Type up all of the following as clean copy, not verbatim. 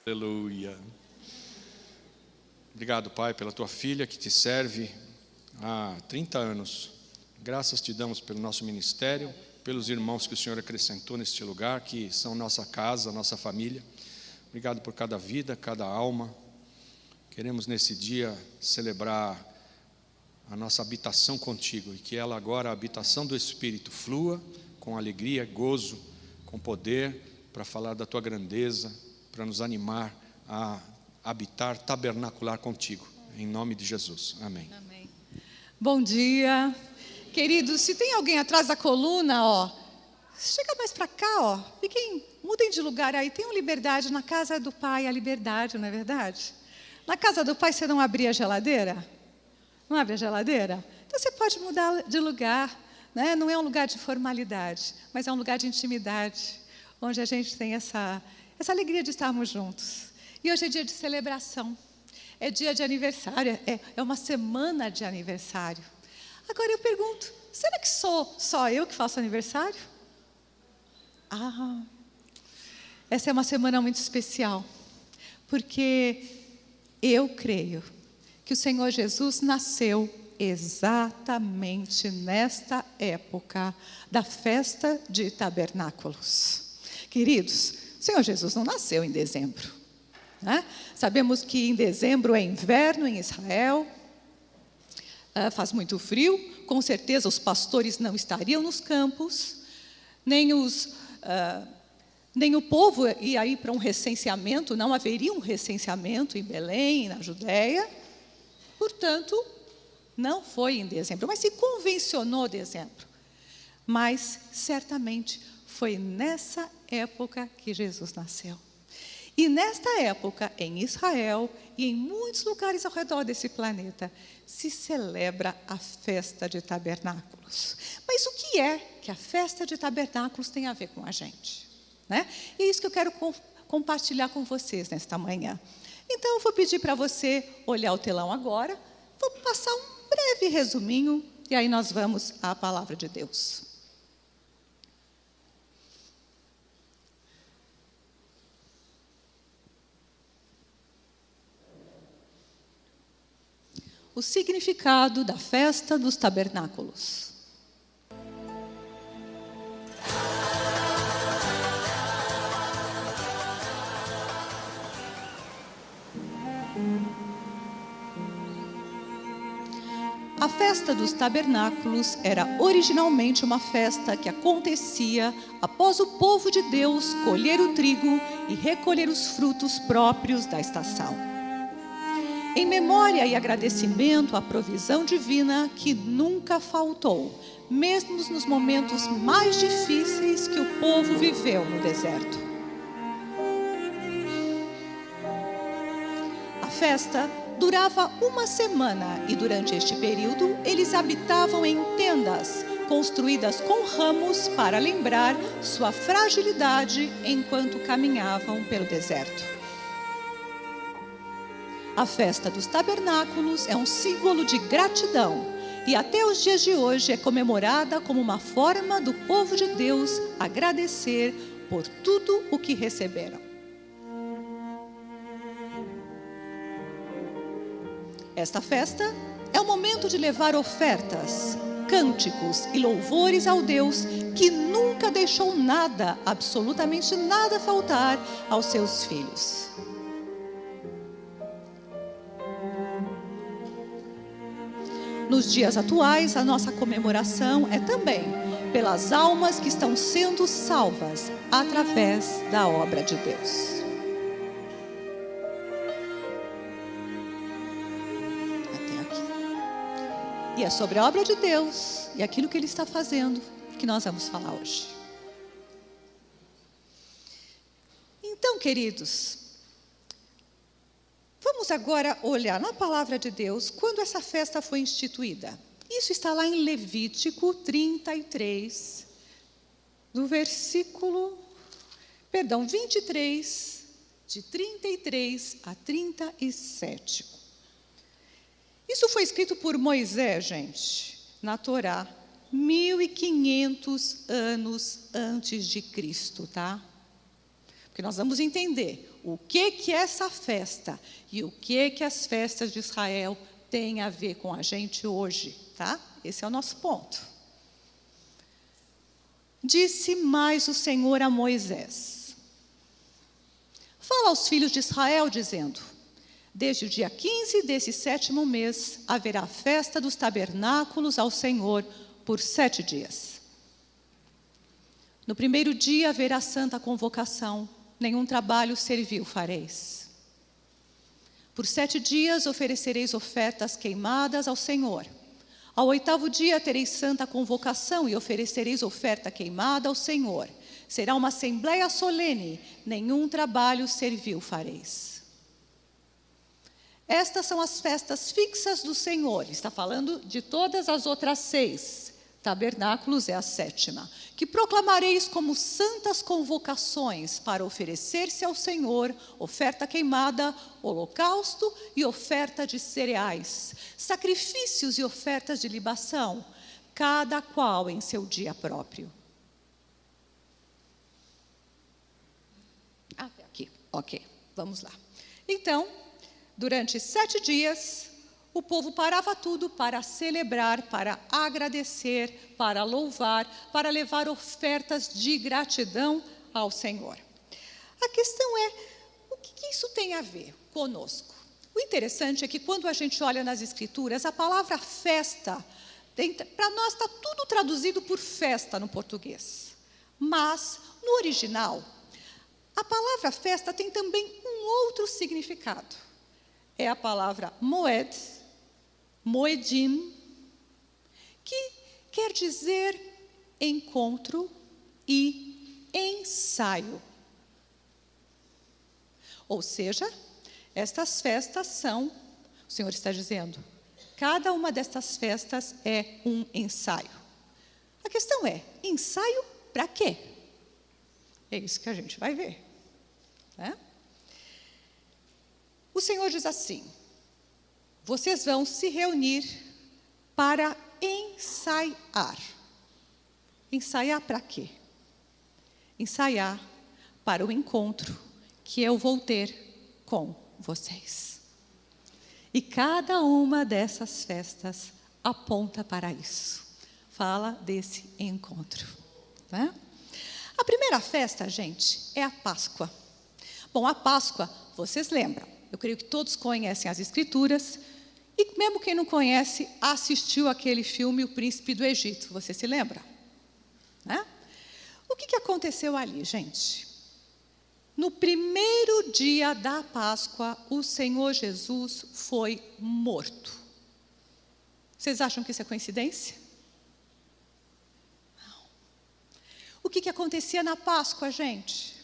Aleluia. Obrigado, Pai, pela tua filha que te serve há 30 anos. Graças te damos pelo nosso ministério, pelos irmãos que o Senhor acrescentou neste lugar, que são nossa casa, nossa família. Obrigado por cada vida, cada alma. Queremos nesse dia celebrar a nossa habitação contigo, e que ela agora, a habitação do Espírito, flua com alegria, gozo, com poder, para falar da tua grandeza, para nos animar a habitar, tabernacular contigo, em nome de Jesus, amém. Amém. Bom dia, queridos. Se tem alguém atrás da coluna, chega mais para cá, mudem de lugar aí. Tenham liberdade. Na casa do Pai, a liberdade, não é verdade? Na casa do Pai você não abria a geladeira? Não abre a geladeira? Então você pode mudar de lugar, né? Não é um lugar de formalidade, mas é um lugar de intimidade, onde a gente tem essa alegria de estarmos juntos. E hoje é dia de celebração, é dia de aniversário, é uma semana de aniversário. Agora eu pergunto, será que sou só eu que faço aniversário? Essa é uma semana muito especial, porque eu creio que o Senhor Jesus nasceu exatamente nesta época da festa de tabernáculos. Queridos, o Senhor Jesus não nasceu em dezembro, né? Sabemos que em dezembro é inverno em Israel, faz muito frio, com certeza os pastores não estariam nos campos, nem o povo ia ir para um recenseamento, não haveria um recenseamento em Belém, na Judéia. Portanto, não foi em dezembro, mas se convencionou dezembro. Mas, certamente, foi nessa época que Jesus nasceu. E nesta época, em Israel e em muitos lugares ao redor desse planeta, se celebra a festa de tabernáculos. Mas o que é que a festa de tabernáculos tem a ver com a gente, né? E é isso que eu quero compartilhar com vocês nesta manhã. Então, eu vou pedir para você olhar o telão agora. Vou passar um breve resuminho e aí nós vamos à palavra de Deus. O significado da festa dos tabernáculos. A festa dos tabernáculos era originalmente uma festa que acontecia após o povo de Deus colher o trigo e recolher os frutos próprios da estação. Em memória e agradecimento à provisão divina que nunca faltou, mesmo nos momentos mais difíceis que o povo viveu no deserto. A festa durava uma semana e durante este período eles habitavam em tendas construídas com ramos para lembrar sua fragilidade enquanto caminhavam pelo deserto. A festa dos tabernáculos é um símbolo de gratidão e até os dias de hoje é comemorada como uma forma do povo de Deus agradecer por tudo o que receberam. Esta festa é o momento de levar ofertas, cânticos e louvores ao Deus que nunca deixou nada, absolutamente nada faltar aos seus filhos. Nos dias atuais, a nossa comemoração é também pelas almas que estão sendo salvas através da obra de Deus. E é sobre a obra de Deus e aquilo que Ele está fazendo que nós vamos falar hoje. Então, queridos, vamos agora olhar na palavra de Deus quando essa festa foi instituída. Isso está lá em Levítico 33, do versículo, 23, de 33 a 37. Isso foi escrito por Moisés, gente, na Torá, 1500 anos antes de Cristo, tá? porque nós vamos entender o que é essa festa e o que as festas de Israel têm a ver com a gente hoje, tá? Esse é o nosso ponto. Disse mais o Senhor a Moisés: fala aos filhos de Israel, dizendo: desde o dia 15 desse 7º mês haverá festa dos tabernáculos ao Senhor por 7 dias. No primeiro dia haverá santa convocação, nenhum trabalho servil fareis. Por 7 dias oferecereis ofertas queimadas ao Senhor. Ao 8º dia tereis santa convocação e oferecereis oferta queimada ao Senhor. Será uma assembleia solene, nenhum trabalho servil fareis. Estas são as festas fixas do Senhor. Está falando de todas as outras 6. Tabernáculos é a 7ª. Que proclamareis como santas convocações para oferecer-se ao Senhor oferta queimada, holocausto e oferta de cereais, sacrifícios e ofertas de libação, cada qual em seu dia próprio. Até aqui, ok, vamos lá. Então, durante 7 dias, o povo parava tudo para celebrar, para agradecer, para louvar, para levar ofertas de gratidão ao Senhor. A questão é, o que isso tem a ver conosco? O interessante é que quando a gente olha nas Escrituras, a palavra festa, para nós está tudo traduzido por festa no português. Mas, no original, a palavra festa tem também um outro significado. É a palavra moed, moedim, que quer dizer encontro e ensaio. Ou seja, estas festas são, o Senhor está dizendo, cada uma destas festas é um ensaio. A questão é, ensaio para quê? É isso que a gente vai ver, né? O Senhor diz assim: vocês vão se reunir para ensaiar. Ensaiar para quê? Ensaiar para o encontro que eu vou ter com vocês. E cada uma dessas festas aponta para isso. Fala desse encontro, né? A primeira festa, gente, é a Páscoa. Bom, a Páscoa, vocês lembram? Eu creio que todos conhecem as Escrituras. E mesmo quem não conhece, assistiu aquele filme O Príncipe do Egito. Você se lembra? Né? O que aconteceu ali, gente? No primeiro dia da Páscoa, o Senhor Jesus foi morto. Vocês acham que isso é coincidência? Não. O que acontecia na Páscoa, gente?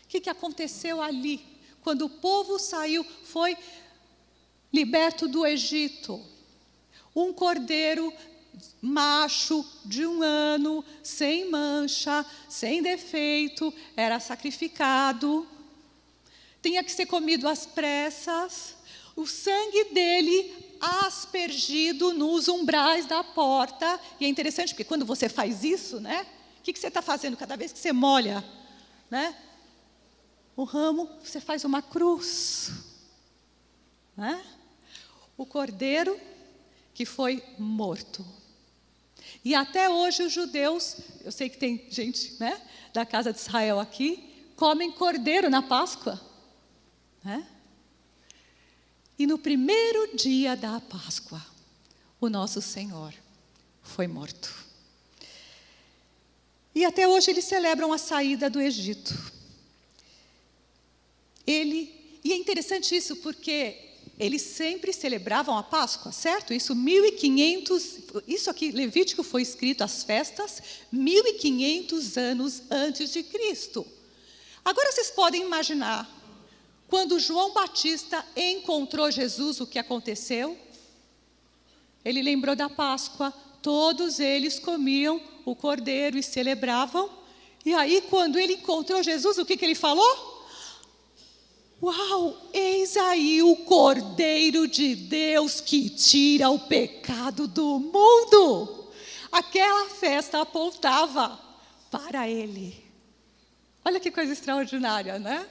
O que aconteceu ali? Quando o povo saiu, foi liberto do Egito, um cordeiro macho de 1 ano, sem mancha, sem defeito, era sacrificado, tinha que ser comido às pressas, o sangue dele aspergido nos umbrais da porta. E é interessante porque quando você faz isso, né? O que você está fazendo cada vez que você molha, né? O ramo, você faz uma cruz, né? O cordeiro que foi morto. E até hoje os judeus, eu sei que tem gente, né, da casa de Israel aqui, comem cordeiro na Páscoa, né? E no primeiro dia da Páscoa, o nosso Senhor foi morto. E até hoje eles celebram a saída do Egito. E é interessante isso porque eles sempre celebravam a Páscoa, certo? Isso 1500, isso aqui, Levítico foi escrito, as festas, 1500 anos antes de Cristo. Agora vocês podem imaginar, quando João Batista encontrou Jesus, o que aconteceu? Ele lembrou da Páscoa, todos eles comiam o cordeiro e celebravam. E aí, quando ele encontrou Jesus, o que ele falou? Uau, eis aí o Cordeiro de Deus que tira o pecado do mundo. Aquela festa apontava para ele. Olha que coisa extraordinária, né?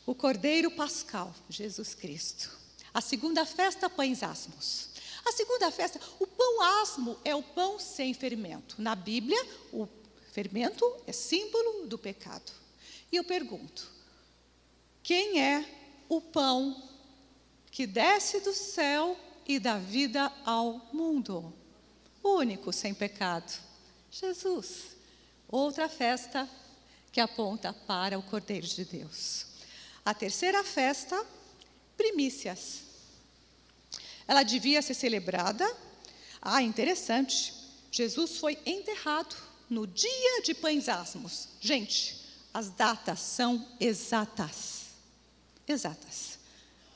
O Cordeiro Pascal, Jesus Cristo. A segunda festa, pães asmos. A segunda festa, o pão asmo é o pão sem fermento. Na Bíblia, o fermento é símbolo do pecado. E eu pergunto, quem é o pão que desce do céu e dá vida ao mundo? O único sem pecado, Jesus. Outra festa que aponta para o Cordeiro de Deus. A terceira festa, primícias. Ela devia ser celebrada. Interessante. Jesus foi enterrado no dia de pães asmos. Gente, as datas são exatas. Exatas.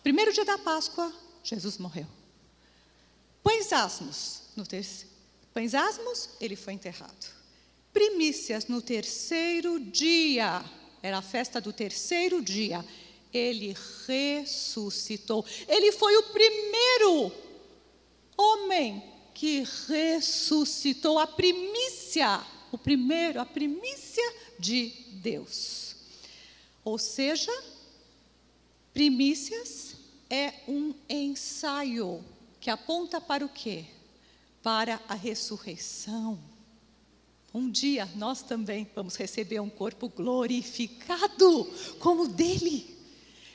Primeiro dia da Páscoa, Jesus morreu. Pães asmos, Pães asmos, ele foi enterrado. Primícias no terceiro dia, era a festa do terceiro dia, ele ressuscitou. Ele foi o primeiro homem que ressuscitou, a primícia de Deus. Ou seja, primícias é um ensaio que aponta para o quê? Para a ressurreição. Um dia nós também vamos receber um corpo glorificado como o dele.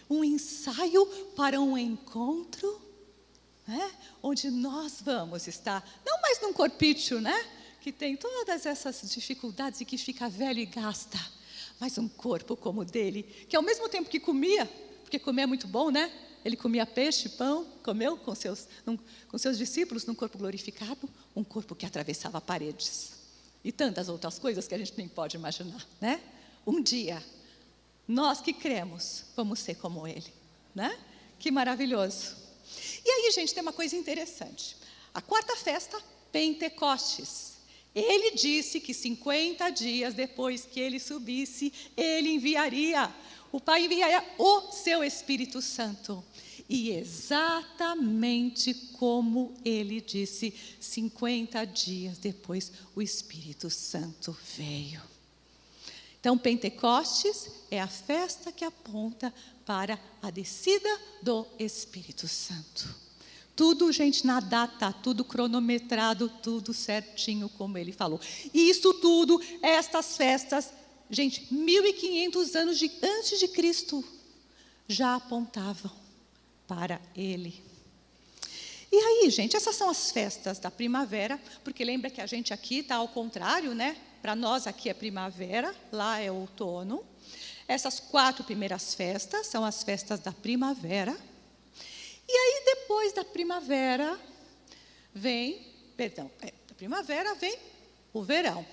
Um ensaio para um encontro, né? Onde nós vamos estar, não mais num corpício, né? Que tem todas essas dificuldades e que fica velho e gasta, mas um corpo como o dele, que ao mesmo tempo que comia, porque comer é muito bom, né? Ele comia peixe, pão, comeu com seus discípulos num corpo glorificado, um corpo que atravessava paredes. E tantas outras coisas que a gente nem pode imaginar, né? Um dia, nós que cremos, vamos ser como ele, né? Que maravilhoso. E aí, gente, tem uma coisa interessante. A quarta festa, Pentecostes. Ele disse que 50 dias depois que ele subisse, ele enviaria, o Pai enviaria o seu Espírito Santo. E exatamente como ele disse, 50 dias depois, o Espírito Santo veio. Então, Pentecostes é a festa que aponta para a descida do Espírito Santo. Tudo, gente, na data, tudo cronometrado, tudo certinho, como ele falou. E isso tudo, estas festas, gente, 1500 anos antes de Cristo, já apontavam para ele. E aí, gente, essas são as festas da primavera, porque lembra que a gente aqui está ao contrário, né? Para nós aqui é primavera, lá é outono. Essas 4 primeiras festas são as festas da primavera. E aí, depois da primavera, da primavera vem o verão.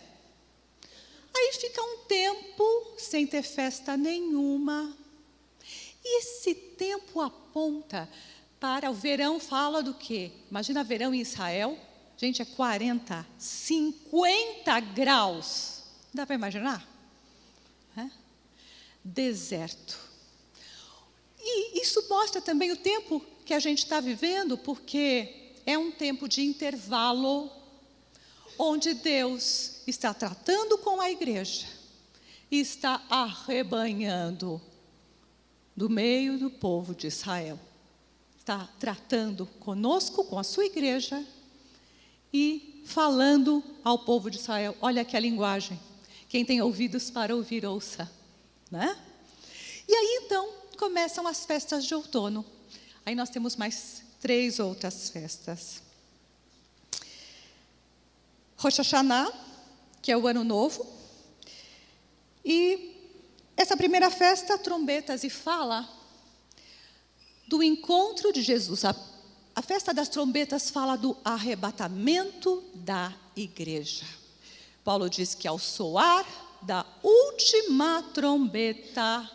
Aí fica um tempo sem ter festa nenhuma. E esse tempo aponta para o verão, fala do quê? Imagina verão em Israel, gente, é 40, 50 graus. Dá para imaginar? Deserto. E isso mostra também o tempo que a gente está vivendo, porque é um tempo de intervalo, onde Deus está tratando com a igreja e está arrebanhando do meio do povo de Israel. Está tratando conosco, com a sua igreja, e falando ao povo de Israel. Olha aqui a linguagem. Quem tem ouvidos para ouvir, ouça. Né? E aí, então, começam as festas de outono. Aí nós temos mais 3 outras festas. Rosh Hashanah, que é o Ano Novo. E essa primeira festa, trombetas e fala do encontro de Jesus. A festa das trombetas fala do arrebatamento da igreja. Paulo diz que ao soar da última trombeta,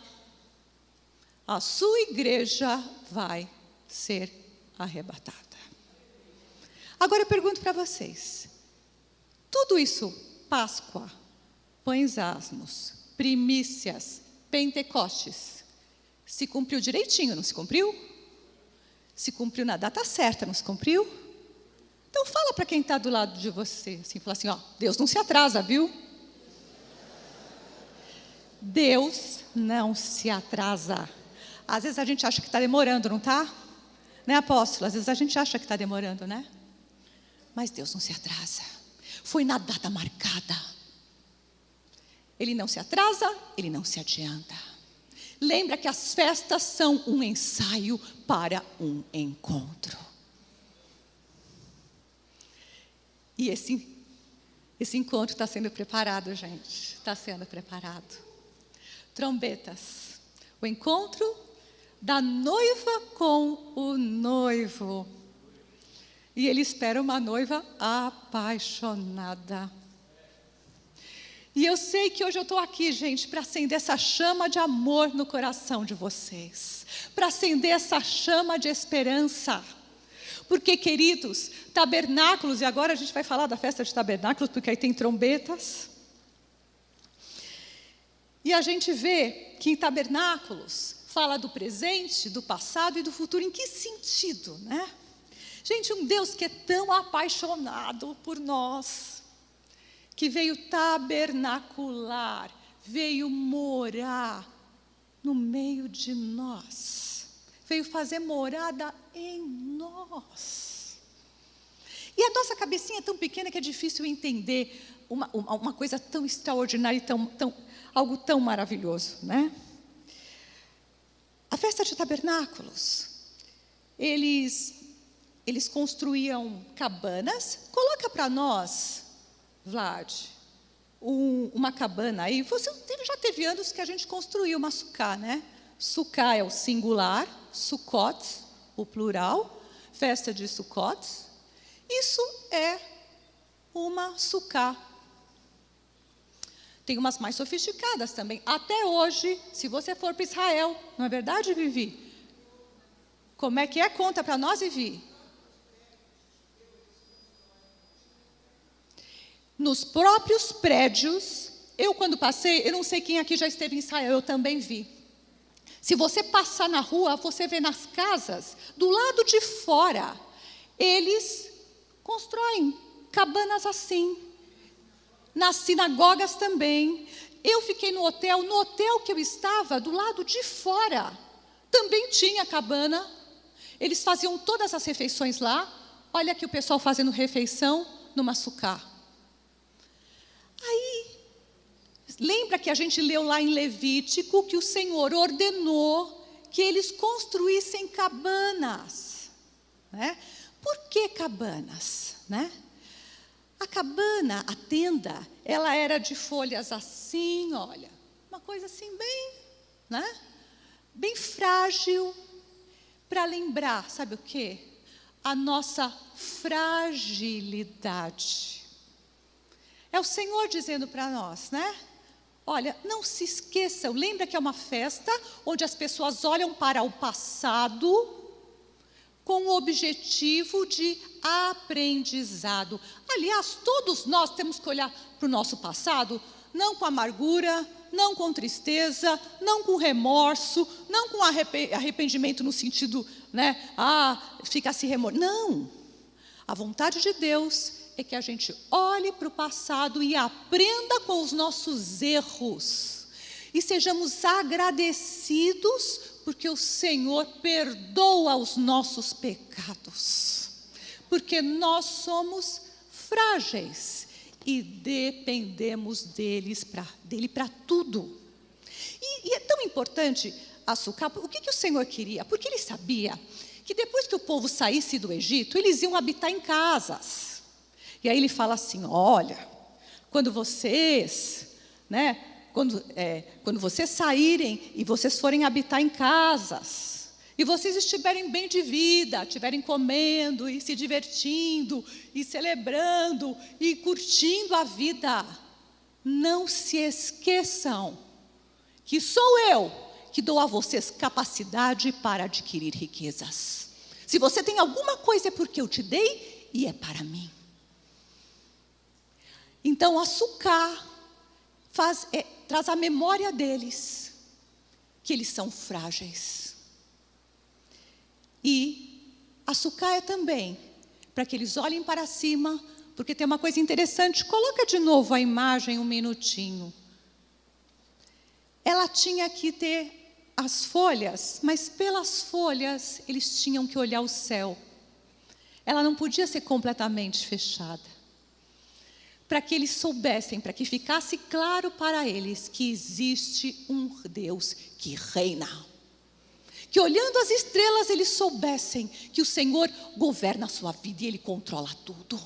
a sua igreja vai ser arrebatada. Agora eu pergunto para vocês, tudo isso, Páscoa, pães asmos, primícias, Pentecostes, se cumpriu direitinho, não se cumpriu? Se cumpriu na data certa, não se cumpriu? Então fala para quem está do lado de você, assim, fala assim, ó, Deus não se atrasa, viu? Deus não se atrasa. Às vezes a gente acha que está demorando, não está? Né, apóstolo? Às vezes a gente acha que está demorando, né? Mas Deus não se atrasa. Foi na data marcada. Ele não se atrasa, Ele não se adianta. Lembra que as festas são um ensaio para um encontro. E esse encontro está sendo preparado, gente. Está sendo preparado. Trombetas. O encontro da noiva com o noivo. E ele espera uma noiva apaixonada. E eu sei que hoje eu estou aqui, gente, para acender essa chama de amor no coração de vocês. Para acender essa chama de esperança. Porque, queridos, tabernáculos, e agora a gente vai falar da festa de tabernáculos, porque aí tem trombetas. E a gente vê que em tabernáculos fala do presente, do passado e do futuro. Em que sentido, né? Gente, um Deus que é tão apaixonado por nós, que veio tabernacular, veio morar no meio de nós, veio fazer morada em nós. E a nossa cabecinha é tão pequena que é difícil entender uma coisa tão extraordinária e algo tão maravilhoso, né? A festa de tabernáculos, eles construíam cabanas. Coloca para nós, Vlad, uma cabana aí. Você já teve anos que a gente construiu uma sucá, né? Sucá é o singular, Sukkot, o plural, festa de Sukkot. Isso é uma sucá. Tem umas mais sofisticadas também. Até hoje, se você for para Israel, não é verdade, Vivi? Como é que é? Conta para nós, Vivi. Nos próprios prédios, eu quando passei, eu não sei quem aqui já esteve em Israel, eu também vi. Se você passar na rua, você vê nas casas, do lado de fora, eles constroem cabanas assim. Nas sinagogas também. Eu fiquei no hotel que eu estava, do lado de fora, também tinha cabana. Eles faziam todas as refeições lá. Olha aqui o pessoal fazendo refeição numa sucá. Aí, lembra que a gente leu lá em Levítico que o Senhor ordenou que eles construíssem cabanas, né? Por que cabanas, né? A cabana, a tenda, ela era de folhas assim, olha, uma coisa assim bem, né? Bem frágil, para lembrar, sabe o quê? A nossa fragilidade. É o Senhor dizendo para nós, né? Olha, não se esqueçam, lembra que é uma festa onde as pessoas olham para o passado com o objetivo de aprendizado. Aliás, todos nós temos que olhar para o nosso passado, não com amargura, não com tristeza, não com remorso, não com arrependimento no sentido, né, fica se remordendo. Não, a vontade de Deus é que a gente olhe para o passado e aprenda com os nossos erros. E sejamos agradecidos porque o Senhor perdoa os nossos pecados. Porque nós somos frágeis e dependemos dele para tudo. E é tão importante a sucá. O que o Senhor queria? Porque ele sabia que depois que o povo saísse do Egito, eles iam habitar em casas. E aí ele fala assim, olha, quando vocês, né, quando vocês saírem e vocês forem habitar em casas, e vocês estiverem bem de vida, estiverem comendo e se divertindo, e celebrando, e curtindo a vida, não se esqueçam que sou eu que dou a vocês capacidade para adquirir riquezas. Se você tem alguma coisa é porque eu te dei e é para mim. Então a sucá traz a memória deles, que eles são frágeis. E a sucá é também para que eles olhem para cima, porque tem uma coisa interessante, coloca de novo a imagem um minutinho. ela tinha que ter as folhas, mas pelas folhas eles tinham que olhar o céu. Ela não podia ser completamente fechada. Para que eles soubessem, para que ficasse claro para eles que existe um Deus que reina. Que olhando as estrelas eles soubessem que o Senhor governa a sua vida e Ele controla tudo.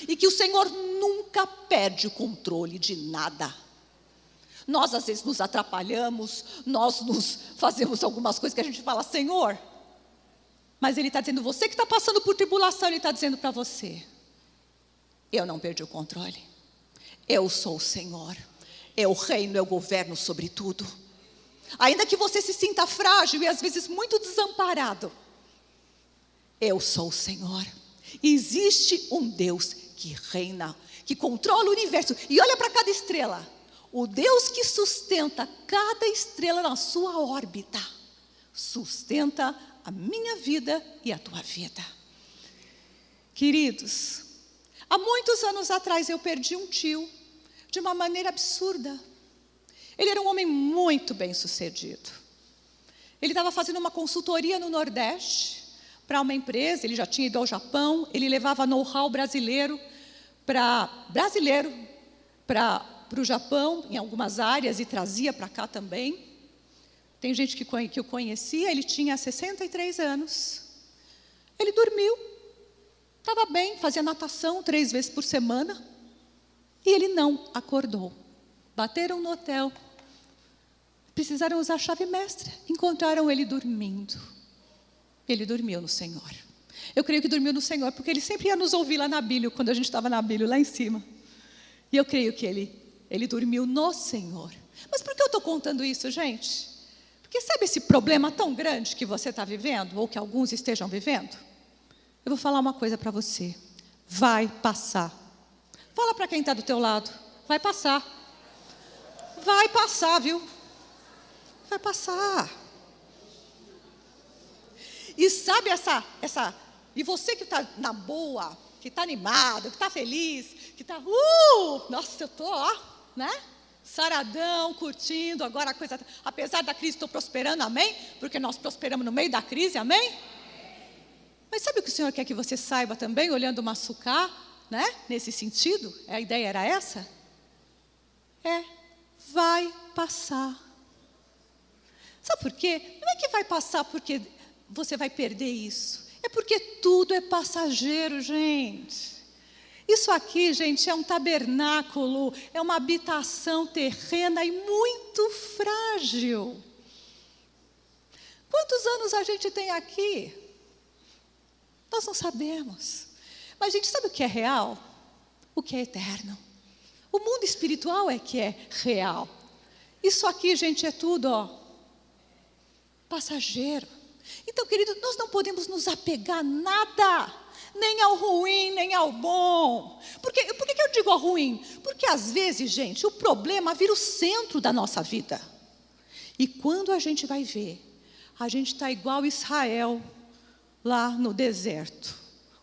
E que o Senhor nunca perde o controle de nada. Nós às vezes nos atrapalhamos, nós nos fazemos algumas coisas que a gente fala, Senhor, mas Ele está dizendo, você que está passando por tribulação, Ele está dizendo para você, eu não perdi o controle, eu sou o Senhor, eu reino, eu governo sobre tudo. Ainda que você se sinta frágil e às vezes muito desamparado, eu sou o Senhor. Existe um Deus que reina, que controla o universo. E olha para cada estrela. O Deus que sustenta cada estrela na sua órbita, sustenta a minha vida e a tua vida. Queridos, há muitos anos atrás eu perdi um tio de uma maneira absurda. Ele era um homem muito bem sucedido. Ele estava fazendo uma consultoria no Nordeste para uma empresa, ele já tinha ido ao Japão, ele levava know-how brasileiro para o Japão, em algumas áreas, e trazia para cá também. Tem gente que o conhecia, ele tinha 63 anos. Ele dormiu, estava bem, fazia natação 3 vezes por semana, e ele não acordou. Bateram no hotel, precisaram usar a chave mestra, encontraram ele dormindo. Ele dormiu no Senhor. Eu creio que dormiu no Senhor, porque ele sempre ia nos ouvir lá na Bíblia, quando a gente estava na Bíblia, lá em cima. E eu creio que ele dormiu no Senhor. Mas por que eu estou contando isso, gente? Porque sabe esse problema tão grande que você está vivendo, ou que alguns estejam vivendo? Eu vou falar uma coisa para você. Vai passar. Fala para quem está do teu lado. Vai passar. Vai passar, viu? Vai passar. E sabe e você que está na boa, que está animado, que está feliz, que está, nossa, eu estou, né? Saradão, curtindo, agora a coisa, apesar da crise, estou prosperando, amém? Porque nós prosperamos no meio da crise, amém? Mas sabe o que o Senhor quer que você saiba também, olhando o Massucá, né? Nesse sentido, a ideia era essa? Vai passar. Sabe por quê? Não é que vai passar porque você vai perder isso. É porque tudo é passageiro, gente. Isso aqui, gente, é um tabernáculo, é uma habitação terrena e muito frágil. Quantos anos a gente tem aqui? Nós não sabemos. Mas a gente sabe o que é real? O que é eterno. O mundo espiritual é que é real. Isso aqui, gente, é tudo, passageiro. Então, querido, nós não podemos nos apegar a nada, nem ao ruim, nem ao bom. Por que eu digo ao ruim? Porque às vezes, gente, o problema vira o centro da nossa vida. E quando a gente vai ver, a gente está igual Israel, lá no deserto.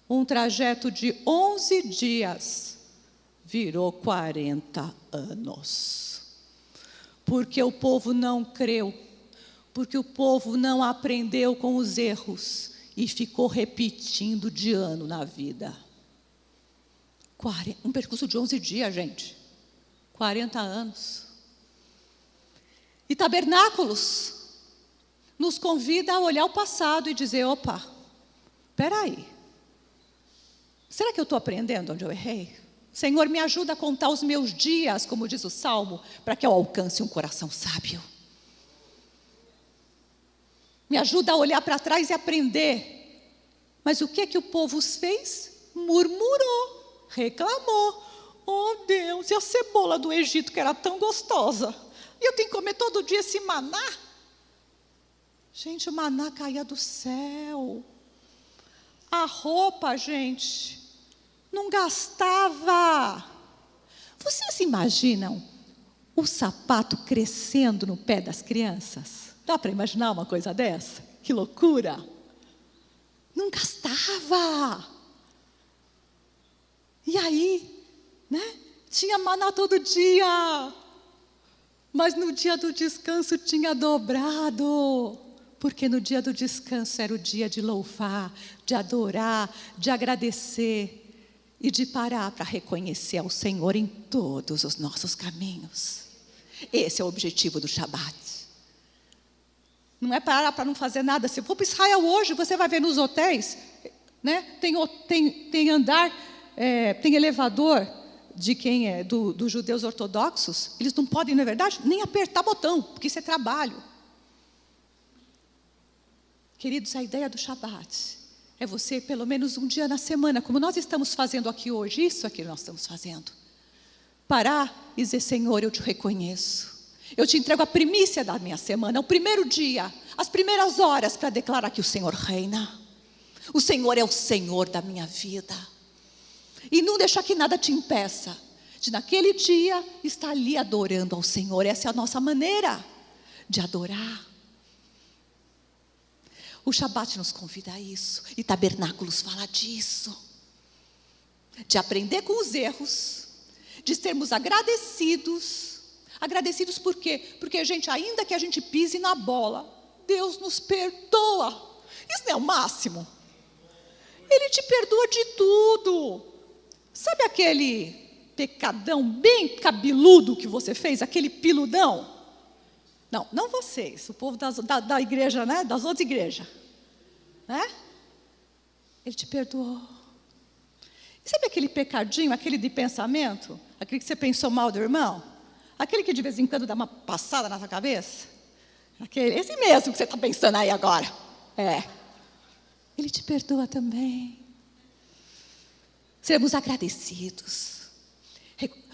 Um trajeto de 11 dias virou 40 anos. Porque o povo não creu. Porque o povo não aprendeu com os erros e ficou repetindo de ano na vida. Um percurso de 11 dias, gente. 40 anos. E Tabernáculos nos convida a olhar o passado e dizer, opa, espera aí. Será que eu estou aprendendo onde eu errei? Senhor, me ajuda a contar os meus dias, como diz o Salmo, para que eu alcance um coração sábio. Me ajuda a olhar para trás e aprender. Mas o que o povo fez? Murmurou, reclamou. Oh Deus, e a cebola do Egito que era tão gostosa? E eu tenho que comer todo dia esse maná? Gente, o maná caía do céu. A roupa, gente, não gastava. Vocês imaginam o sapato crescendo no pé das crianças? Dá para imaginar uma coisa dessa? Que loucura! Não gastava. E aí, né? Tinha maná todo dia. Mas no dia do descanso tinha dobrado. Porque no dia do descanso era o dia de louvar, de adorar, de agradecer e de parar para reconhecer ao Senhor em todos os nossos caminhos. Esse é o objetivo do Shabat. Não é parar para não fazer nada. Se for para Israel hoje, você vai ver nos hotéis, né? Tem andar, tem elevador de quem é dos judeus ortodoxos. Eles não podem, não é verdade, nem apertar botão, porque isso é trabalho. Queridos, a ideia do Shabat é você, pelo menos um dia na semana, como nós estamos fazendo aqui hoje, isso aqui nós estamos fazendo, parar e dizer: Senhor, eu te reconheço. Eu te entrego a primícia da minha semana, o primeiro dia, as primeiras horas, para declarar que o Senhor reina. O Senhor é o Senhor da minha vida. E não deixar que nada te impeça de, naquele dia, estar ali adorando ao Senhor. Essa é a nossa maneira de adorar. O Shabat nos convida a isso. E Tabernáculos fala disso. De aprender com os erros. De sermos agradecidos. Agradecidos por quê? Porque, gente, ainda que a gente pise na bola, Deus nos perdoa. Isso não é o máximo? Ele te perdoa de tudo. Sabe aquele pecadão bem cabeludo que você fez? Aquele piludão? Não vocês, o povo da igreja, né? Das outras igrejas. Né? Ele te perdoou. E sabe aquele pecadinho, aquele de pensamento? Aquele que você pensou mal do irmão? Aquele que de vez em quando dá uma passada na sua cabeça? Esse mesmo que você está pensando aí agora. Ele te perdoa também. Seremos agradecidos.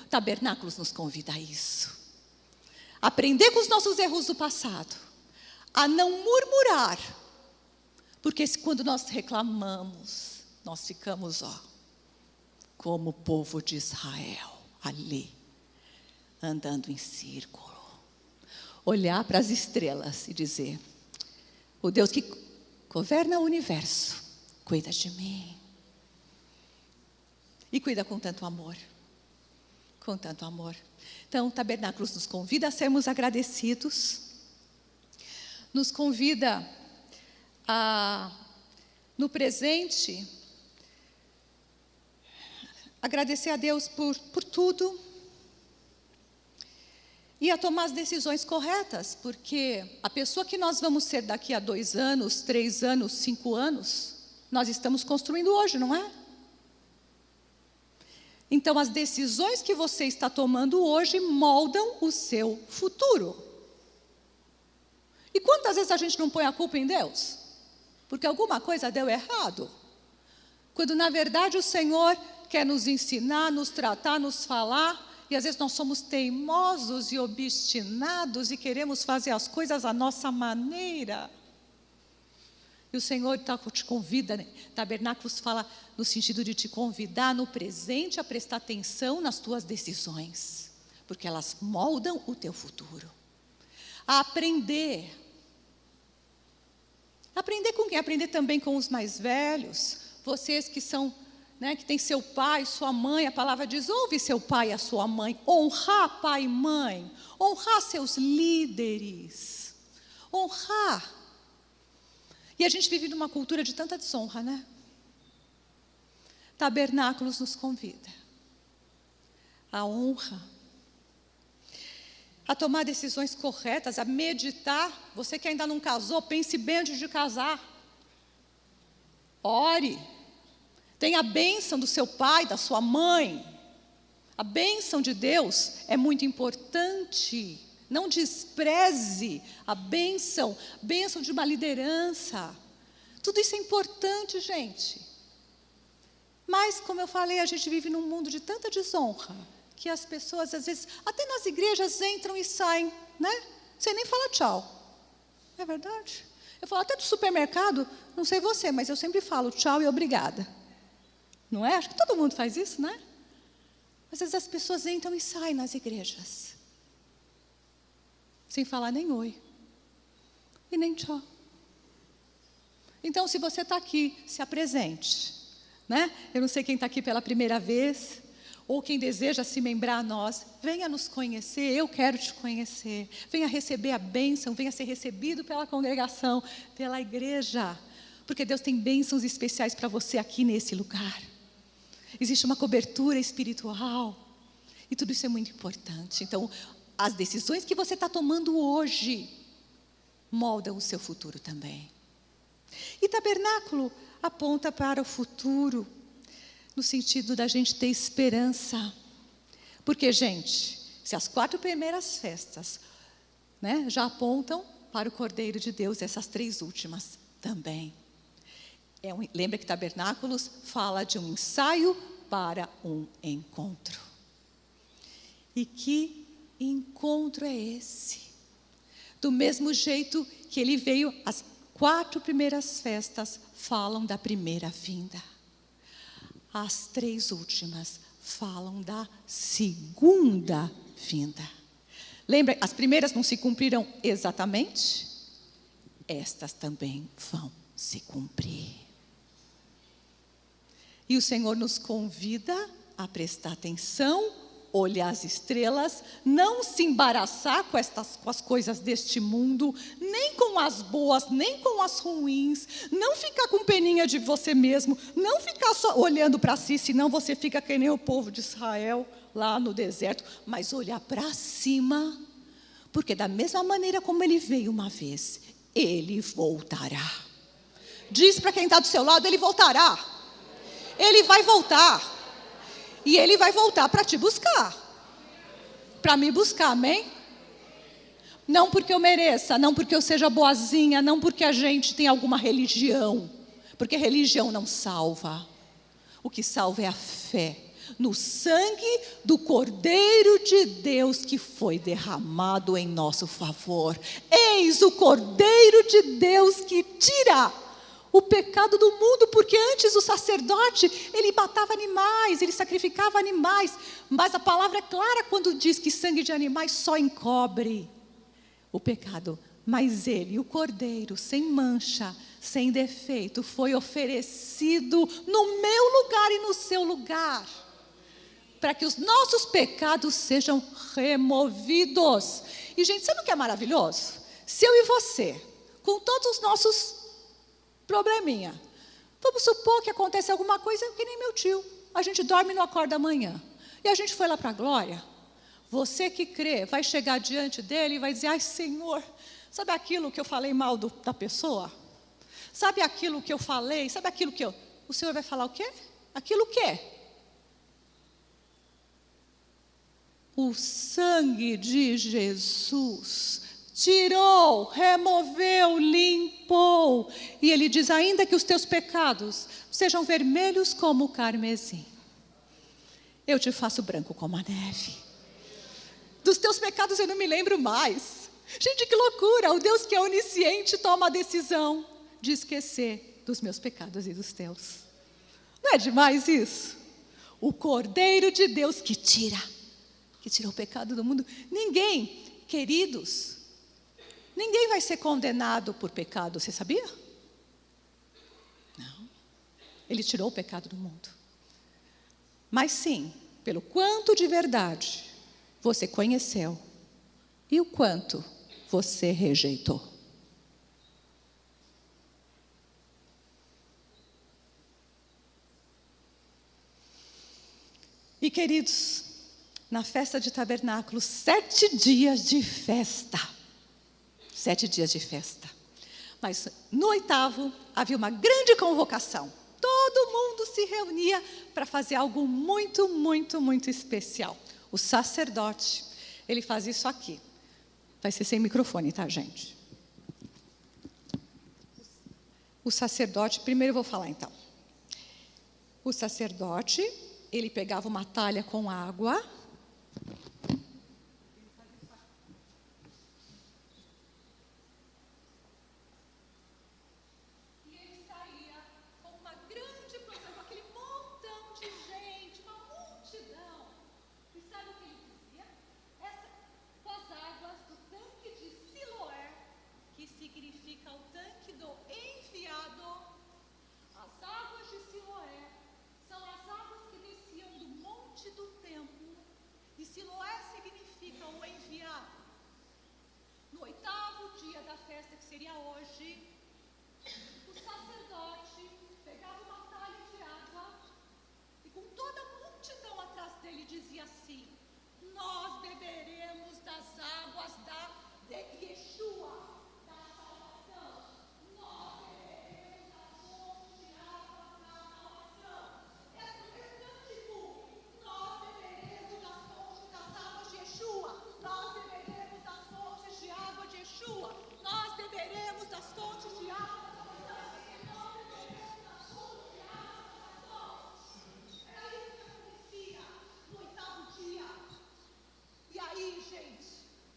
Tabernáculos nos convida a isso. Aprender com os nossos erros do passado. A não murmurar. Porque quando nós reclamamos, nós ficamos, como o povo de Israel, ali, andando em círculo. Olhar para as estrelas e dizer: o Deus que governa o universo, cuida de mim. E cuida com tanto amor. Com tanto amor. Então, o Tabernáculos nos convida a sermos agradecidos. Nos convida a, no presente, agradecer a Deus por tudo. E a tomar as decisões corretas, porque a pessoa que nós vamos ser daqui a 2 anos, 3 anos, 5 anos, nós estamos construindo hoje, não é? Então, as decisões que você está tomando hoje moldam o seu futuro. E quantas vezes a gente não põe a culpa em Deus? Porque alguma coisa deu errado. Quando, na verdade, o Senhor quer nos ensinar, nos tratar, nos falar. E às vezes nós somos teimosos e obstinados e queremos fazer as coisas à nossa maneira. E o Senhor te convida, né? Tabernáculos fala no sentido de te convidar no presente a prestar atenção nas tuas decisões, porque elas moldam o teu futuro. A aprender. Aprender com quem? Aprender também com os mais velhos, vocês que são... que tem seu pai, sua mãe, a palavra diz: ouve seu pai e a sua mãe, honrar pai e mãe, honrar seus líderes, honrar. E a gente vive numa cultura de tanta desonra, né? Tabernáculos nos convida à honra, a tomar decisões corretas, a meditar. Você que ainda não casou, pense bem antes de casar. Ore. Tenha a bênção do seu pai, da sua mãe. A bênção de Deus é muito importante. Não despreze a bênção de uma liderança. Tudo isso é importante, gente. Mas, como eu falei, a gente vive num mundo de tanta desonra, que as pessoas, às vezes, até nas igrejas entram e saem, né? Sem nem falar tchau. Não é verdade? Eu falo até do supermercado, não sei você, mas eu sempre falo tchau e obrigada. Não é? Acho que todo mundo faz isso, né? Às vezes as pessoas entram e saem nas igrejas, sem falar nem oi, e nem tchau. Então, se você está aqui, se apresente, né? Eu não sei quem está aqui pela primeira vez. ou quem deseja se membrar a nós, venha nos conhecer, eu quero te conhecer. Venha receber a bênção, venha ser recebido pela congregação, pela igreja. Porque Deus tem bênçãos especiais para você aqui nesse lugar. Existe uma cobertura espiritual. E tudo isso é muito importante. Então, as decisões que você está tomando hoje moldam o seu futuro também. E tabernáculo aponta para o futuro, no sentido da gente ter esperança. Porque, gente, se as 4 primeiras festas, né, já apontam para o Cordeiro de Deus, essas 3 últimas também. Lembra que tabernáculos fala de um ensaio para um encontro. E que encontro é esse? Do mesmo jeito que ele veio, as 4 primeiras festas falam da primeira vinda. As 3 últimas falam da segunda vinda. Lembra, as primeiras não se cumpriram exatamente? Estas também vão se cumprir. E o Senhor nos convida a prestar atenção, olhar as estrelas, não se embaraçar com as coisas deste mundo, nem com as boas, nem com as ruins, não ficar com peninha de você mesmo, não ficar só olhando para si, senão você fica que nem o povo de Israel lá no deserto, mas olhar para cima, porque da mesma maneira como ele veio uma vez, ele voltará. Diz para quem está do seu lado, ele voltará. Ele vai voltar. E ele vai voltar para te buscar. Para me buscar, amém? Não porque eu mereça, não porque eu seja boazinha, não porque a gente tem alguma religião. Porque religião não salva. O que salva é a fé no sangue do Cordeiro de Deus que foi derramado em nosso favor. Eis o Cordeiro de Deus que tira o pecado do mundo, porque antes o sacerdote, ele matava animais, ele sacrificava animais, mas a palavra é clara quando diz que sangue de animais só encobre o pecado, mas ele, o Cordeiro, sem mancha, sem defeito, foi oferecido no meu lugar e no seu lugar, para que os nossos pecados sejam removidos. E gente, sabe o que é maravilhoso? Se eu e você, com todos os nossos probleminha. Vamos supor que acontece alguma coisa que nem meu tio. A gente dorme e não acorda amanhã. E a gente foi lá para a glória. Você que crê vai chegar diante dele e vai dizer: ai, Senhor, sabe aquilo que eu falei mal da pessoa? Sabe aquilo que eu falei? Sabe aquilo que eu... O Senhor vai falar o quê? Aquilo o quê? O sangue de Jesus tirou, removeu, limpou. E ele diz: ainda que os teus pecados sejam vermelhos como o carmesim, eu te faço branco como a neve. Dos teus pecados eu não me lembro mais. Gente, que loucura! O Deus que é onisciente toma a decisão de esquecer dos meus pecados e dos teus. Não é demais isso? O Cordeiro de Deus que tira o pecado do mundo. Ninguém, queridos, ninguém vai ser condenado por pecado, você sabia? Não. Ele tirou o pecado do mundo. Mas sim, pelo quanto de verdade você conheceu e o quanto você rejeitou. E queridos, na festa de tabernáculos, 7 dias de festa. 7 dias de festa. Mas no 8º havia uma grande convocação. Todo mundo se reunia para fazer algo muito, muito, muito especial. O sacerdote, ele faz isso aqui. Vai ser sem microfone, tá, gente? O sacerdote, primeiro eu vou falar então. O sacerdote, ele pegava uma talha com água. Do seria hoje, o sacerdote pegava uma talha de água e com toda a multidão atrás dele dizia assim: nós beberemos das águas de Yeshua, da salvação. Nós beberemos da fonte de água da salvação. É o cântico. Nós beberemos das fontes das águas de Yeshua. Nós beberemos das fontes de água de Yeshua. Nós beberemos das fontes de água da salvação. Nós beberemos das fontes de água da salvação. Era isso que acontecia no 8º dia. E aí, gente,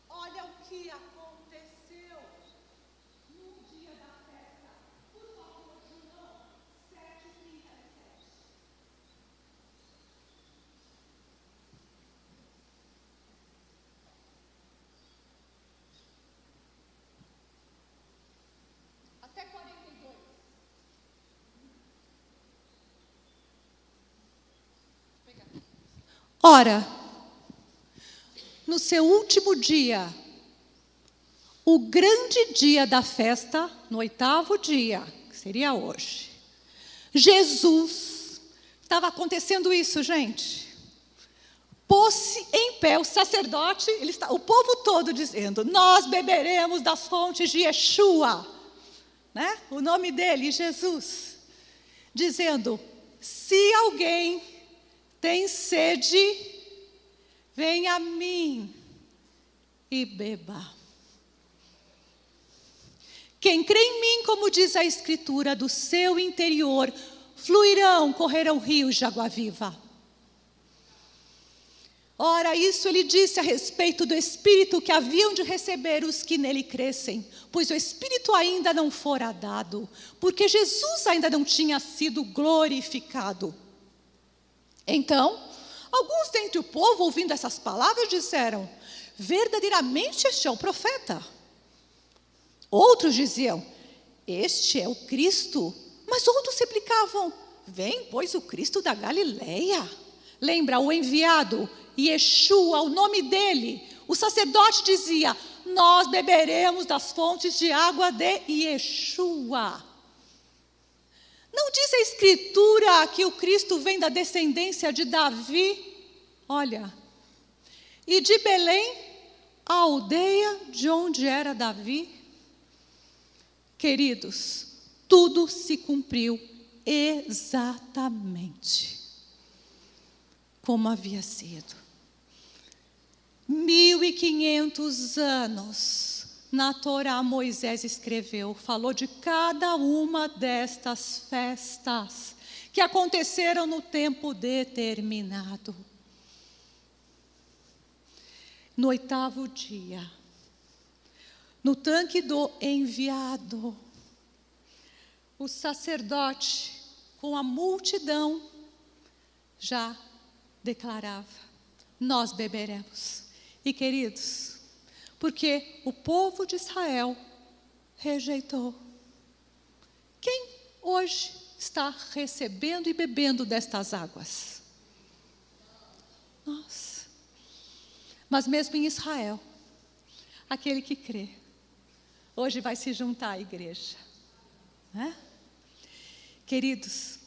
olha o que aconteceu no dia da festa. Por favor, João 7:37. Até 42. Ora, no seu último dia, o grande dia da festa, no 8º dia, que seria hoje, Jesus, estava acontecendo isso, gente, pôs-se em pé, o sacerdote, o povo todo dizendo: nós beberemos das fontes de Yeshua, né? O nome dele, Jesus, dizendo: se alguém tem sede, venha a mim e beba. Quem crê em mim, como diz a Escritura, do seu interior correrão rios de água viva. Ora, isso ele disse a respeito do Espírito que haviam de receber os que nele crescem, pois o Espírito ainda não fora dado, porque Jesus ainda não tinha sido glorificado. Então, alguns dentre o povo, ouvindo essas palavras, disseram: verdadeiramente este é o profeta. Outros diziam: este é o Cristo. Mas outros replicavam: vem, pois, o Cristo da Galileia. Lembra, o enviado, Yeshua, o nome dele. O sacerdote dizia: nós beberemos das fontes de água de Yeshua. Não diz a Escritura que o Cristo vem da descendência de Davi? Olha, e de Belém, a aldeia de onde era Davi? Queridos, tudo se cumpriu exatamente como havia sido. 1500 anos. Na Torá, Moisés escreveu, falou de cada uma destas festas que aconteceram no tempo determinado. No 8º dia, no tanque do enviado, o sacerdote, com a multidão, já declarava: nós beberemos. E, queridos, porque o povo de Israel rejeitou. Quem hoje está recebendo e bebendo destas águas? Nós. Mas mesmo em Israel, aquele que crê, hoje vai se juntar à igreja. Né? Queridos,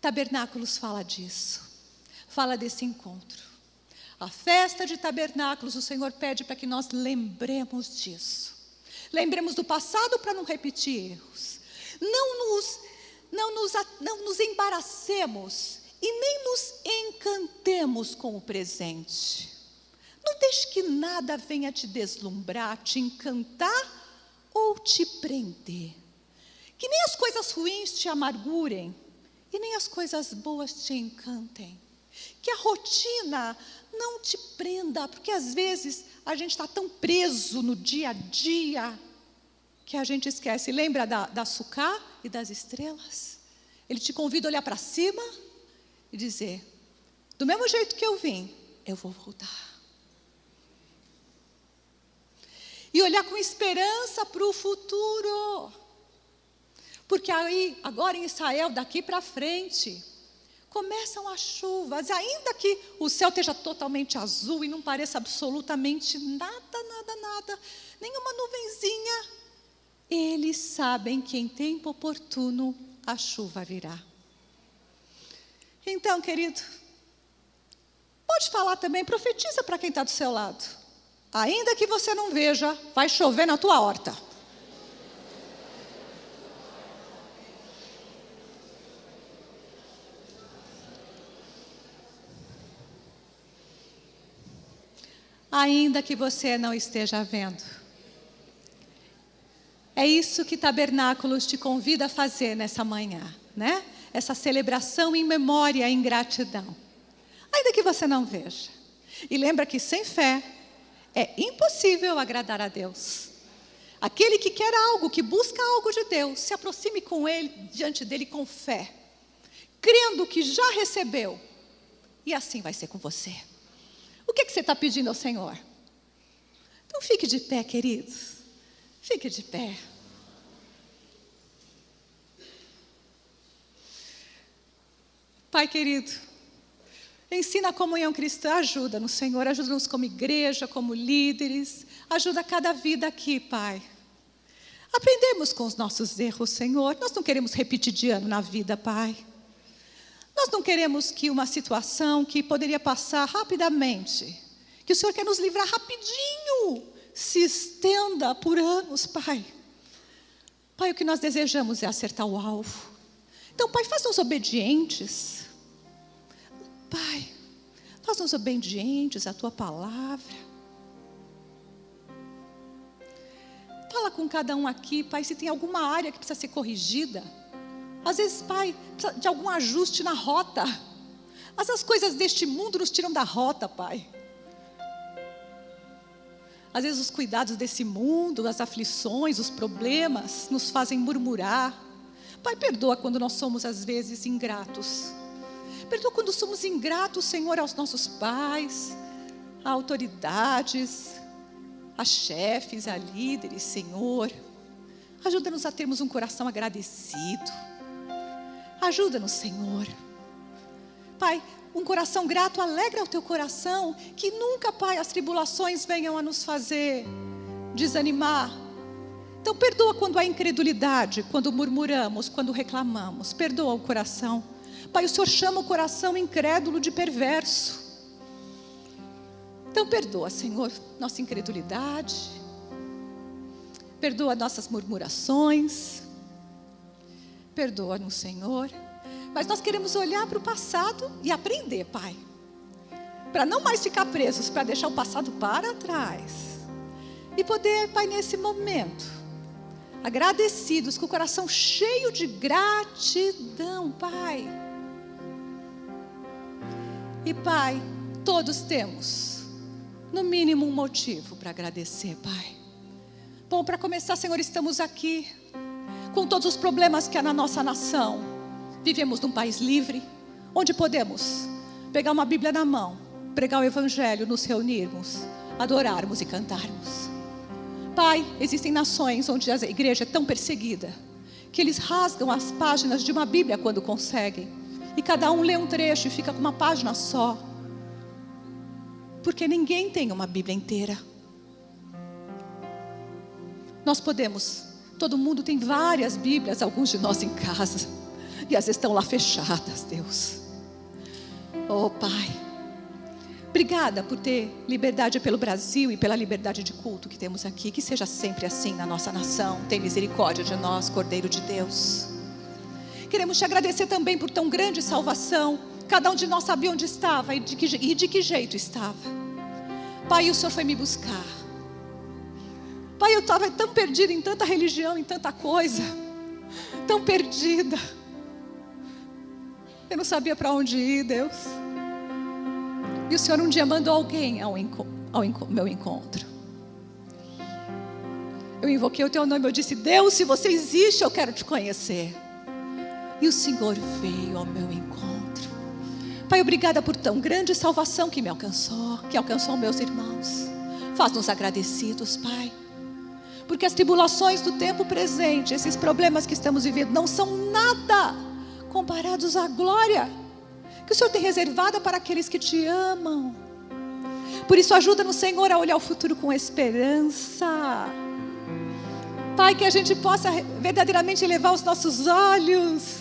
Tabernáculos fala disso. Fala desse encontro. A festa de tabernáculos, o Senhor pede para que nós lembremos disso. Lembremos do passado para não repetir erros. Não nos embaracemos e nem nos encantemos com o presente. Não deixe que nada venha te deslumbrar, te encantar ou te prender. Que nem as coisas ruins te amargurem e nem as coisas boas te encantem. Que a rotina não te prenda, porque às vezes a gente está tão preso no dia a dia que a gente esquece. Lembra da Sucá e das estrelas? Ele te convida a olhar para cima e dizer: do mesmo jeito que eu vim, eu vou voltar. E olhar com esperança para o futuro. Porque aí, agora em Israel, daqui para frente, começam as chuvas, ainda que o céu esteja totalmente azul e não pareça absolutamente nada, nenhuma nuvenzinha. Eles sabem que em tempo oportuno a chuva virá. Então, querido, pode falar também, profetiza para quem está do seu lado. Ainda que você não veja, vai chover na tua horta. Ainda que você não esteja vendo. É isso que Tabernáculos te convida a fazer nessa manhã, né? Essa celebração em memória, em gratidão. Ainda que você não veja. E lembra que sem fé é impossível agradar a Deus. Aquele que quer algo, que busca algo de Deus, se aproxime com Ele, diante dEle com fé, crendo que já recebeu. E assim vai ser com você. O que você está pedindo ao Senhor? Então fique de pé, queridos. Fique de pé. Pai querido, ensina a comunhão cristã, ajuda-nos, Senhor, ajuda-nos como igreja, como líderes, ajuda cada vida aqui, Pai. Aprendemos com os nossos erros, Senhor, nós não queremos repetir de ano na vida, Pai. Nós não queremos que uma situação que poderia passar rapidamente, que o Senhor quer nos livrar rapidinho, se estenda por anos, Pai. Pai, o que nós desejamos é acertar o alvo. Então, Pai, faz-nos obedientes. Pai, faz-nos obedientes à Tua palavra. Fala com cada um aqui, Pai, se tem alguma área que precisa ser corrigida. Às vezes, Pai, precisa de algum ajuste na rota. As coisas deste mundo nos tiram da rota, Pai. Às vezes os cuidados desse mundo, as aflições, os problemas nos fazem murmurar. Pai, perdoa quando nós somos às vezes ingratos. Perdoa quando somos ingratos, Senhor, aos nossos pais, a autoridades, a chefes, a líderes, Senhor. Ajuda-nos a termos um coração agradecido. Ajuda-nos, Senhor. Pai, um coração grato alegra o teu coração, que nunca, Pai, as tribulações venham a nos fazer desanimar. Então perdoa quando há incredulidade, quando murmuramos, quando reclamamos. Perdoa o coração. Pai, o Senhor chama o coração incrédulo de perverso. Então perdoa, Senhor, nossa incredulidade. Perdoa nossas murmurações. Perdoa-nos, Senhor. Mas nós queremos olhar para o passado e aprender, Pai. Para não mais ficar presos, para deixar o passado para trás. E poder, Pai, nesse momento, agradecidos, com o coração cheio de gratidão, Pai. E, Pai, todos temos, no mínimo, um motivo para agradecer, Pai. Bom, para começar, Senhor, estamos aqui com todos os problemas que há na nossa nação. Vivemos num país livre, onde podemos pegar uma Bíblia na mão, pregar o Evangelho, nos reunirmos, adorarmos e cantarmos. Pai, existem nações onde a igreja é tão perseguida, que eles rasgam as páginas de uma Bíblia quando conseguem, e cada um lê um trecho e fica com uma página só, porque ninguém tem uma Bíblia inteira. Nós podemos, todo mundo tem várias Bíblias, alguns de nós em casa, e às vezes estão lá fechadas, Deus. Oh, Pai, obrigada por ter liberdade pelo Brasil e pela liberdade de culto que temos aqui. Que seja sempre assim na nossa nação. Tem misericórdia de nós, Cordeiro de Deus. Queremos te agradecer também por tão grande salvação. Cada um de nós sabia onde estava e de que jeito estava. Pai, o Senhor foi me buscar. Pai, eu estava tão perdida em tanta religião, em tanta coisa. Tão perdida. Eu não sabia para onde ir, Deus. E o Senhor um dia mandou alguém ao meu encontro. Eu invoquei o teu nome, eu disse: Deus, se você existe, eu quero te conhecer. E o Senhor veio ao meu encontro. Pai, obrigada por tão grande salvação que me alcançou, que alcançou meus irmãos. Faz-nos agradecidos, Pai. Porque as tribulações do tempo presente, esses problemas que estamos vivendo, não são nada comparados à glória que o Senhor tem reservada para aqueles que te amam. Por isso ajuda-nos, Senhor, a olhar o futuro com esperança. Pai, que a gente possa verdadeiramente elevar os nossos olhos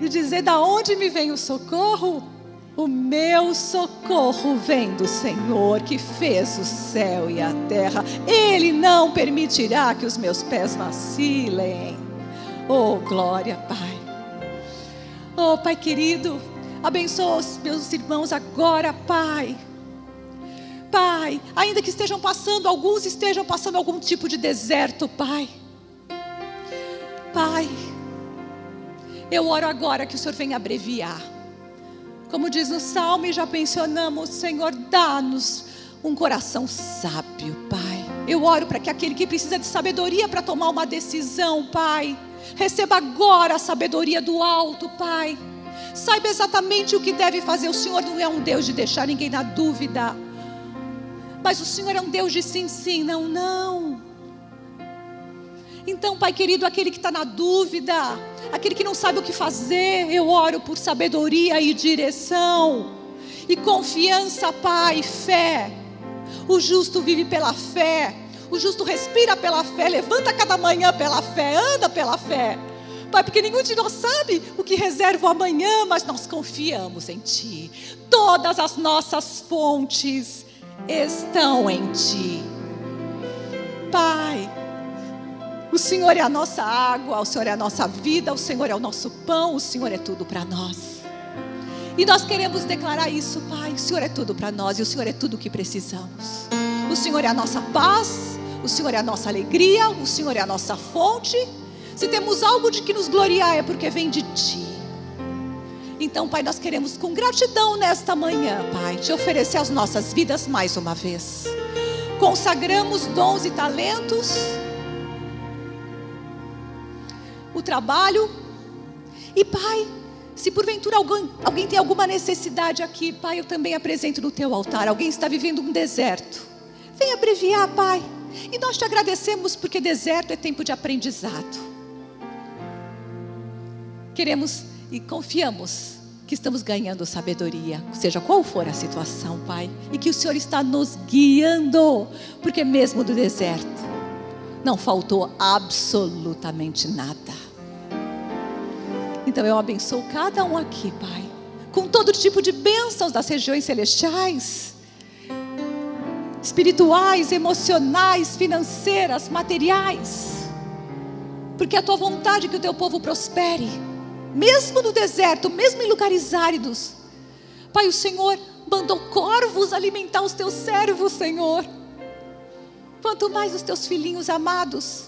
e dizer: da onde me vem o socorro? O meu socorro vem do Senhor, que fez o céu e a terra. Ele não permitirá que os meus pés vacilem. Oh, glória, Pai. Oh, Pai querido, abençoa os meus irmãos agora, Pai. Pai, ainda que alguns estejam passando algum tipo de deserto, Pai. Pai, eu oro agora que o Senhor venha abreviar. Como diz no Salmo e já mencionamos, Senhor, dá-nos um coração sábio, Pai. Eu oro para que aquele que precisa de sabedoria para tomar uma decisão, Pai, receba agora a sabedoria do alto, Pai. Saiba exatamente o que deve fazer. O Senhor não é um Deus de deixar ninguém na dúvida, mas o Senhor é um Deus de sim, sim, não, não. Então, Pai querido, aquele que está na dúvida, aquele que não sabe o que fazer, eu oro por sabedoria e direção, e confiança, Pai, fé. O justo vive pela fé, o justo respira pela fé, levanta cada manhã pela fé, anda pela fé. Pai, porque nenhum de nós sabe o que reserva o amanhã, mas nós confiamos em Ti. Todas as nossas fontes estão em Ti, Pai. O Senhor é a nossa água, o Senhor é a nossa vida, o Senhor é o nosso pão, o Senhor é tudo para nós. E nós queremos declarar isso, Pai. O Senhor é tudo para nós e o Senhor é tudo o que precisamos. O Senhor é a nossa paz, o Senhor é a nossa alegria, o Senhor é a nossa fonte. Se temos algo de que nos gloriar é porque vem de Ti. Então, Pai, nós queremos com gratidão nesta manhã, Pai, Te oferecer as nossas vidas mais uma vez. Consagramos dons e talentos, o trabalho. E, Pai, se porventura alguém tem alguma necessidade aqui, Pai, eu também apresento no Teu altar. Alguém está vivendo um deserto, vem abreviar, Pai. E nós Te agradecemos porque deserto é tempo de aprendizado. Queremos e confiamos que estamos ganhando sabedoria, seja qual for a situação, Pai, e que o Senhor está nos guiando, porque mesmo do deserto não faltou absolutamente nada. Então eu abençoo cada um aqui, Pai, com todo tipo de bênçãos das regiões celestiais, espirituais, emocionais, financeiras, materiais, porque é a Tua vontade que o Teu povo prospere, mesmo no deserto, mesmo em lugares áridos. Pai, o Senhor mandou corvos alimentar os Teus servos, Senhor. Quanto mais os Teus filhinhos amados,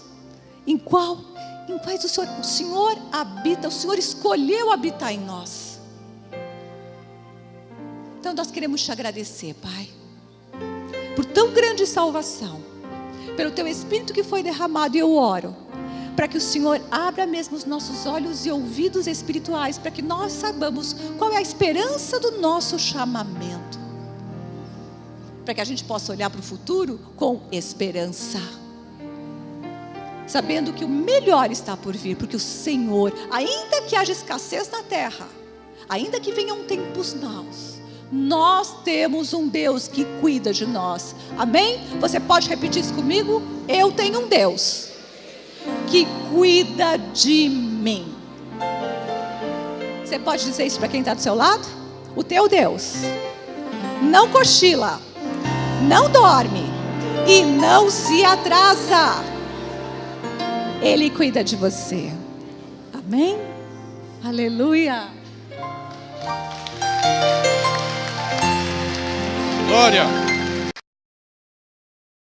em quais o Senhor habita, o Senhor escolheu habitar em nós. Então nós queremos Te agradecer, Pai, por tão grande salvação, pelo Teu Espírito que foi derramado. E eu oro para que o Senhor abra mesmo os nossos olhos e ouvidos espirituais, para que nós saibamos qual é a esperança do nosso chamamento, para que a gente possa olhar para o futuro com esperança, sabendo que o melhor está por vir, porque o Senhor, ainda que haja escassez na terra, ainda que venham tempos maus, nós temos um Deus que cuida de nós. Amém? Você pode repetir isso comigo? Eu tenho um Deus que cuida de mim. Você pode dizer isso para quem está do seu lado? O teu Deus não cochila, não dorme e não se atrasa. Ele cuida de você. Amém? Aleluia. Glória.